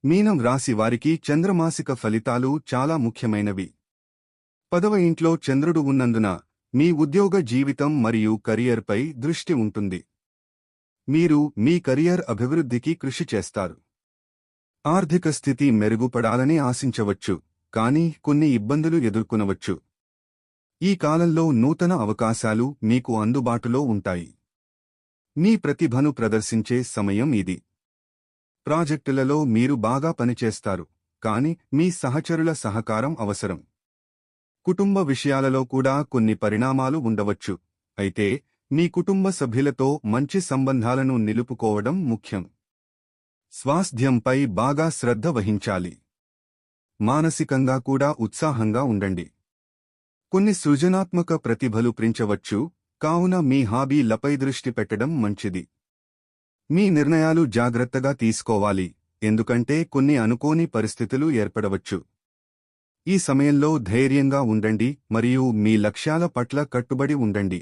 మీనం రాశి వారికి చంద్రమాసిక ఫలితాలు చాలా ముఖ్యమైనవి. 10వ ఇంట్లో చంద్రుడు ఉన్నందున మీ ఉద్యోగ జీవితం మరియు కెరియర్పై దృష్టి ఉంటుంది. మీరు మీ కెరియర్ అభివృద్ధికి కృషి చేస్తారు. ఆర్థిక స్థితి మెరుగుపడాలని ఆశించవచ్చు, కానీ కొన్ని ఇబ్బందులు ఎదుర్కొనవచ్చు. ఈ కాలంలో నూతన అవకాశాలు మీకు అందుబాటులో ఉంటాయి. మీ ప్రతిభను ప్రదర్శించే సమయం ఇది. ప్రాజెక్టులలో మీరు బాగా పనిచేస్తారు, కానీ మీ సహచరుల సహకారం అవసరం. కుటుంబ విషయాలలో కూడా కొన్ని పరిణామాలు ఉండవచ్చు, అయితే మీ కుటుంబ సభ్యులతో మంచి సంబంధాలను నిలుపుకోవడం ముఖ్యం. స్వాస్థ్యంపై బాగా శ్రద్ధ వహించాలి. మానసికంగా కూడా ఉత్సాహంగా ఉండండి. కొన్ని సృజనాత్మక ప్రతిభలు పెంచవచ్చు, కావున మీ హాబీలపై దృష్టి పెట్టడం మంచిది. మీ నిర్ణయాలు జాగ్రత్తగా తీసుకోవాలి, ఎందుకంటే కొన్ని అనుకోని పరిస్థితులు ఏర్పడవచ్చు. ఈ సమయంలో ధైర్యంగా ఉండండి మరియు మీ లక్ష్యాల పట్ల కట్టుబడి ఉండండి.